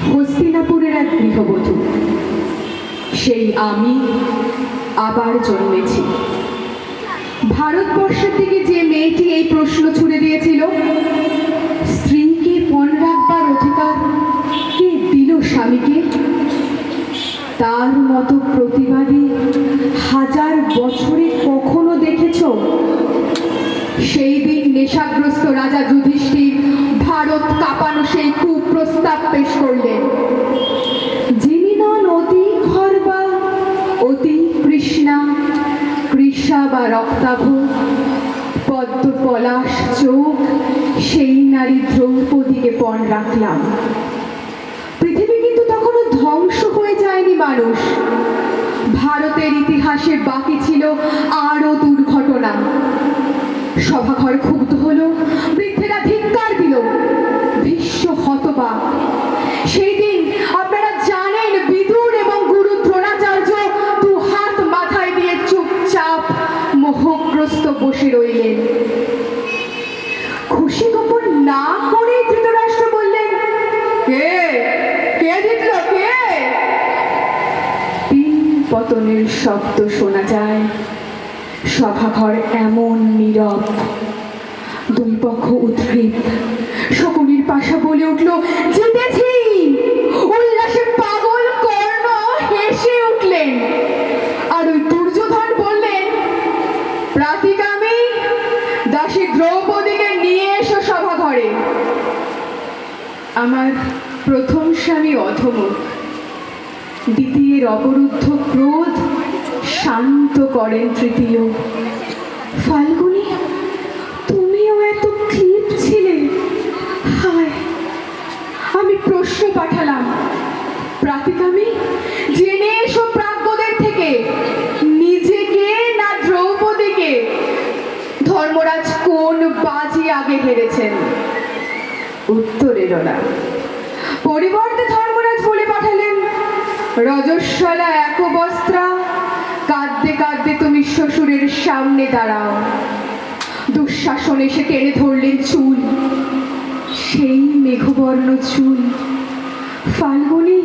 হস্তিনাপুরের এক গৃহবধূ। সেই আমি আবার জন্মেছি। ভারতবর্ষের দিকে যে মেয়েটি এই প্রশ্ন ছুড়ে দিয়েছিল, স্ত্রীকে পণ রাখবার অধিকার কে দিল স্বামীকে, তার মতো প্রতিবাদী হাজার বছরে কখনো দেখেছ? সেই দিন নেশাগ্রস্ত রাজা যুধিষ্ঠির ভারত কাঁপানো সেই কুপ্রস্তাব পেশ করলেন, যিনি নন অতি খর্বা, অতি কৃষ্ণা, কৃষা বা রক্তাভ, পদ্ম পলাশ চোখ, সেই নারী দ্রৌপদীকে পণ রাখলাম। পৃথিবী কিন্তু তখনও ধ্বংস হয়ে যায়নি মানুষ। ভারতের ইতিহাসে বাকি ছিল আরও দুর্ঘটনা। সভাঘর ক্ষুব্ধ হলো, বৃদ্ধেরা ধিক্কার দিল, ভীষ্ম হতবাক। সেই দিন আপনারা জানেন, বিদুর এবং গুরু দ্রোণাচার্য দু হাত মাথায় দিয়ে চুপচাপ মোহগ্রস্ত বসে রইলেন। খুশি গোপন না করে ধৃতরাষ্ট্র বললেন, কে কে জিতল, কে? পিন পতনের শব্দ শোনা যায়। সভাঘর এমন নীরব, দুই পক্ষ উদ্গ্রীব। শকুনির পাশা বলে উঠল, জিতেছি। উল্লাসে পাগল কর্ণ হেসে উঠলেন। আর ওই দুর্যোধন বললেন, প্রাতিকামী দাসী দ্রৌপদীকে নিয়ে এসো সভাঘরে। আমার প্রথম স্বামী অধমক, দ্বিতীয়ের অবরুদ্ধ ক্রোধ শান্ত করেন তৃতীয়। ফাল্গুনী, তুমিও এত ক্লিপ ছিলে? হায়, আমি প্রশ্ন পাঠালাম, প্রাতিকামী জেনে এসো প্রাজ্ঞদের থেকে, নিজেকে না দ্রৌপদীকে ধর্মরাজ কোন বাজি আগে হেরেছেন? উত্তর এলো না। পরিবর্তে ধর্মরাজ বলে পাঠালেন, রজস্বলা একবস্ত্রা, কাঁদতে কাঁদতে তুমি শ্বশুরের সামনে দাঁড়াও। দুঃশাসন এসে টেনে ধরলেন চুল, সেই মেঘবর্ণ চুল। ফাল্গুনী,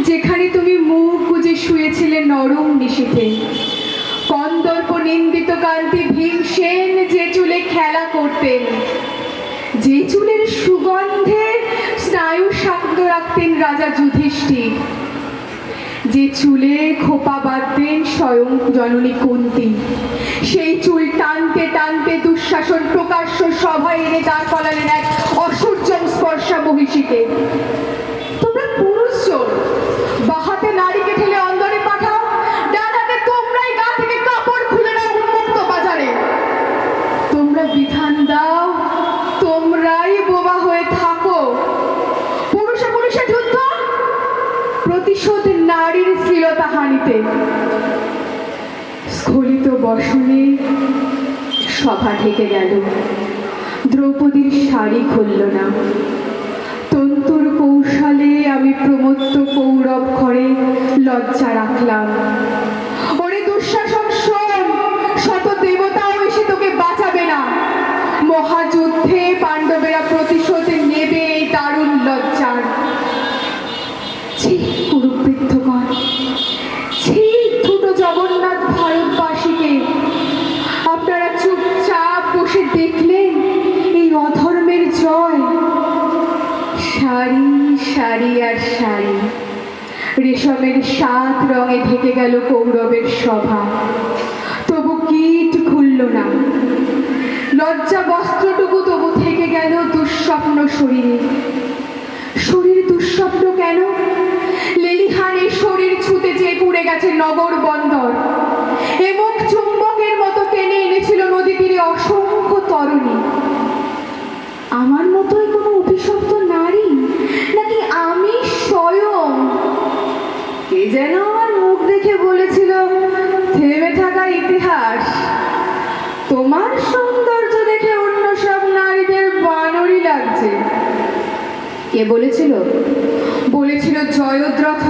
যেখানে তুমি মুখ গুজে শুয়েছিলে নরম নিশীথে, কন্দর্প নিন্দিত কান্তি ভীমসেন যে চুলে খেলা করতেন, যে চুলের সুগন্ধে স্নায়ু শান্ত রাখতেন রাজা যুধিষ্ঠির, যে চুলে খোপা বাঁধতেন স্বয়ং জননী কুন্তী, সেই চুল টানতে টানতে দুঃশাসন প্রকাশ্য সভায় এনে দাঁড় করালেন এক অসূর্যম স্পর্শা মহিষীকে। তোমরা পুরুষজন, বাহাতে নারীকে ঠেলে অন্দরে পাঠাও, ডান হাতে তোমরাই গা থেকে কাপড় খুলে নাও উন্মুক্ত বাজারে। তোমরা বিধান দাও, তোমরাই বোবা হয়ে থাকো। পুরুষে পুরুষে যুদ্ধ, প্রতিশোধ নারীর শ্লীলতা হানিতে। স্খলিত বসনে সভা ঢেকে গেল। দ্রৌপদীর শাড়ি খুলল না। তন্তুর কৌশলে আমি প্রমত্ত কৌরব ঘরে লজ্জা রাখলাম। ওরে দুঃশাসন শোন, শত দেবতাও এসে তোকে বাঁচাবে না। মহাযুদ্ধে পাণ্ডবেরা প্রতিশোধ নেবে এই দারুণ লজ্জার। ছি কুরুবৃদ্ধগণ, ছি দুটো জগন্নাথ ভারতবাসীকে, আপনারা চুপচাপ বসে দেখলেন এই অধর্মের জয়। সারি সারি আর সারি, রেশমের 7 রঙে ঢেকে গেল কৌরবের সভা, তবু কীট খুলল না। লজ্জা বস্ত্রটুকু তবু থেকে গেল দুঃস্বপ্ন শরীরে। শরীর দুঃস্বপ্ন কেন? লেলিহানে শরীর ছুতে চেয়ে পুড়ে গেছে নগর বন্দর। এমুক চুম্বকের মতো টেনে এনেছিল নদী তীরে অসংখ্য তরুণী। আমার মতোই কোনো অভিশপ্ত নারী, নাকি আমি স্বয়ং? কে যেন আমার মুখ দেখে বলেছিল, থেমে থাকা ইতিহাস, তোমার সৌন্দর্য দেখে অন্য সব নারীদের বানরই লাগছে। কে বলেছিল? বলেছিল জয়দ্রথ।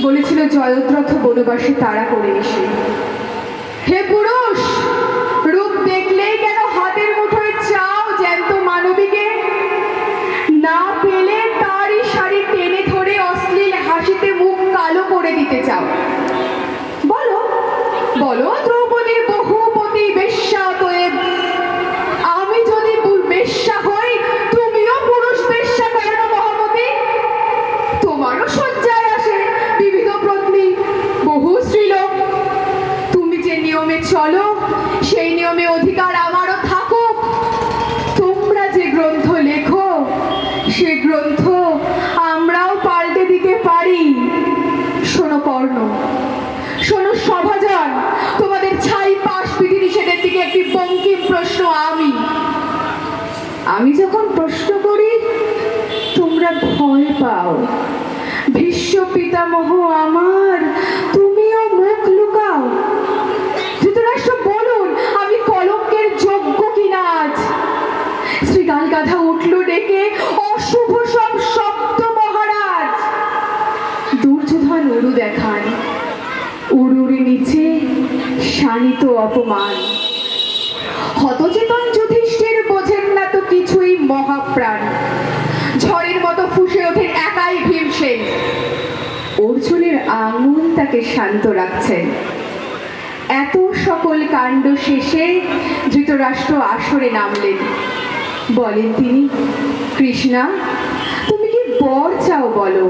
বলেছিল জয়দ্রথ বনবাসে তাড়া করে এসে, হে পুরুষ, রূপ দেখলেই কেন হাতের মুঠোয় চাও জ্যান্ত মানবীকে? সেই নিয়মে অধিকার আমারও থাকুক। তোমরা যে গ্রন্থ লেখো সে গ্রন্থ আমরাও পাল্টে দিতে পারি। শোনো কর্ণ, শোনো সভাজন, তোমাদের ছাই পাশ বিধিনিষেধের দিকে একটি বঙ্কিম প্রশ্ন। আমি যখন প্রশ্ন করি তোমরা ভয় পাও। ভীষ্ম পিতামহ আমার, তুমিও মুখ লুকাও। ধৃতরাষ্ট্র বলুন, আমি কলঙ্কের যোগ্য কিনা আজ? শ্রীগাল গাধা উঠল ডেকে, অশুভ সব শব্দ মহারাজ। দুর্যোধন উড়ু দেখান, উড়ুর নিচে শানিত অপমান। হতচেতন যুধিষ্ঠির বোঝেন না তো কিছুই মহাপ্রাণ। ঝড়ের মতো ফুঁসে ওঠেন একাই ভীমসেন। অর্জুনের আঙুল তাকে শান্ত রাখছেন। এত সকল কাণ্ড শেষে ধৃতরাষ্ট্র আসরে নামলেন। বলেন তিনি, কৃষ্ণা, তুমি কি বর চাও বলো?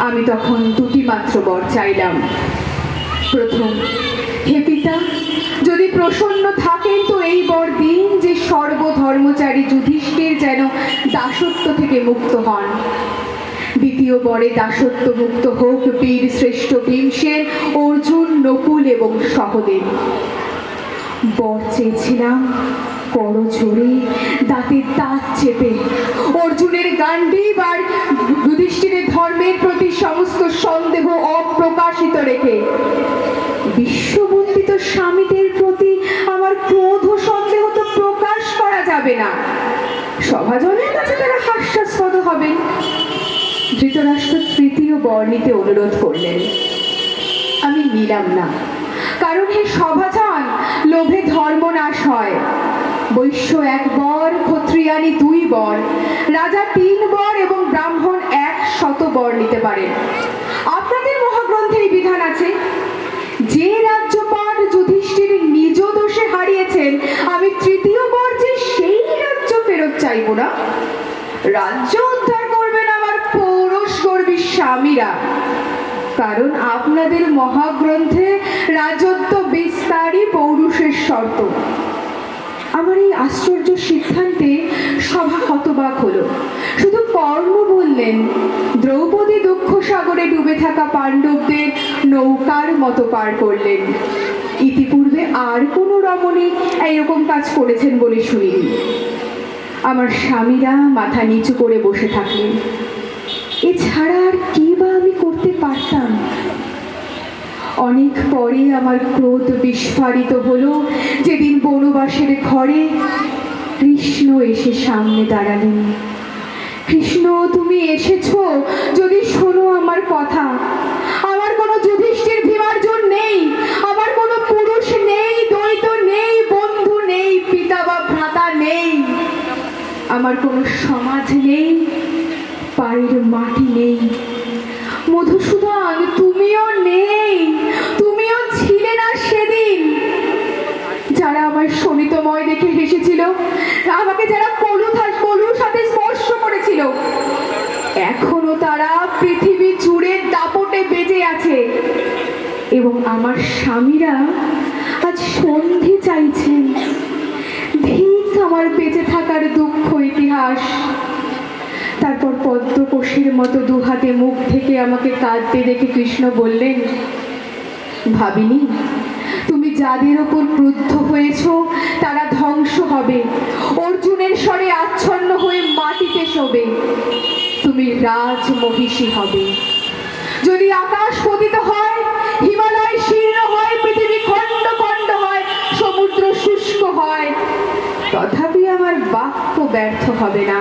আমি তখন দুটি মাত্র বর চাইলাম। প্রথম, হে পিতা, যদি প্রসন্ন থাকেন তো এই বর দিন যে সর্বধর্মচারী যুধিষ্ঠির যেন দাসত্ব থেকে মুক্ত হন। দ্বিতীয় বরে দাসত্ব মুক্ত হোক বীর শ্রেষ্ঠ ভীমসেন, অর্জুন, নকুল এবং সহদেব। বর চেয়েছিলাম করজোড়ে, দাঁতে দাঁত চেপে। অর্জুনের গান্ডীব আর যুধিষ্ঠিরের ধর্মের প্রতি সমস্ত সন্দেহ অপ্রকাশিত রেখে। বিশ্ববন্দিত স্বামীদের প্রতি আমার ক্রোধ ও সন্দেহ তো প্রকাশ করা যাবে না। সভাজনের কাছে তারা হাস্যাস্পদ হবেন। ধৃতরাষ্ট্র তৃতীয় বর নিতে অনুরোধ করলেন। আমি নিলাম না, কারণ হে সভাজন, লোভে ধর্ম নাশ হয়। বৈশ্য 1 বর, ক্ষত্রিয়ানি 2 বর, রাজা 3 বর এবং ব্রাহ্মণ 100 বর নিতে পারেন। আপনাদের মহাগ্রন্থে এই বিধান আছে। যে রাজ্যপাট যুধিষ্ঠির নিজ দোষে হারিয়েছেন, আমি তৃতীয় বর যে সেই রাজ্য ফেরত চাইব না। রাজ্য উদ্ধার করবেন আমার পৌরুষগর্বী স্বামীরা, কারণ আপনাদের মহাগ্রন্থে রাজত্ব বিস্তারই পৌরুষের শর্ত। আমার এই আশ্চর্য সিদ্ধান্তে সভা হতবাক হলো। শুধু কর্ণ বললেন, দ্রৌপদী দুঃখ সাগরে ডুবে থাকা পাণ্ডবদের নৌকার মতো পার করলেন। ইতিপূর্বে আর কোনো রমণী এইরকম কাজ করেছেন বলে শুনিনি। আমার স্বামীরা মাথা নিচু করে বসে থাকলেন। এছাড়া আর কি বা আমি করতে পারতাম? অনেক পরে আমার ক্রোধ বিস্ফারিত হলো যেদিন বনবাসের ঘরে কৃষ্ণ এসে সামনে দাঁড়ালেন। কৃষ্ণ, তুমি এসেছো, যদি শোনো আমার কথা। আমার কোনো যুধিষ্ঠির ভীমার্জুন নেই, আমার কোনো পুরুষ নেই, দ্বৈত নেই, বন্ধু নেই, পিতা বা ভ্রাতা নেই, আমার কোনো সমাজ নেই, পায়ের মাটি নেই। মধুসূদন, তুমিও নেই, তুমিও ছিলে না সেদিন। যারা আমার শোণিতময় দেখে হেসেছিল, আমাকে যারা কলুর সাথে স্পর্শ করেছিল, এখনো তারা পৃথিবী জুড়ে দাপটে বেজে আছে। এবং আমার স্বামীরা আজ সন্ধি চাইছেন। ঠিক আমার বেঁচে থাকার দুঃখ ইতিহাস। তারপর পদ্মকোষের মতো দুহাতে মুখ থেকে আমাকে কাঁদতে দেখে কৃষ্ণ বললেন, ভাবিনি, তুমি যাদের ওপর ক্রুদ্ধ হয়েছ তারা ধ্বংস হবে, অর্জুনের স্বরে আচ্ছন্ন হয়ে মাটিতে শোবে। তুমি রাজমহিষী হবে। যদি আকাশ পতিত হয়, হিমালয় শীর্ণ হয়, পৃথিবী খণ্ড খণ্ড হয়, সমুদ্র শুষ্ক হয়, তথাপি আমার বাক্য ব্যর্থ হবে না।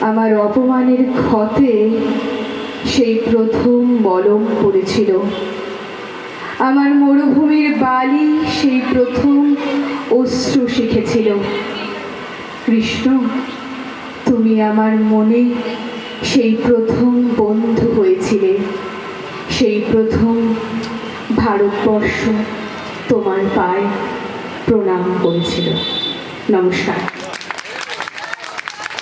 আমার অপমানের ক্ষতে সেই প্রথম মলম পড়েছিল। আমার মরুভূমির বালি সেই প্রথম অশ্রু শিখেছিল। কৃষ্ণ, তুমি আমার মনে সেই প্রথম বন্ধু হয়েছিলে। সেই প্রথম ভারতবর্ষ তোমার পায়ে প্রণাম করেছিল। নমস্কার।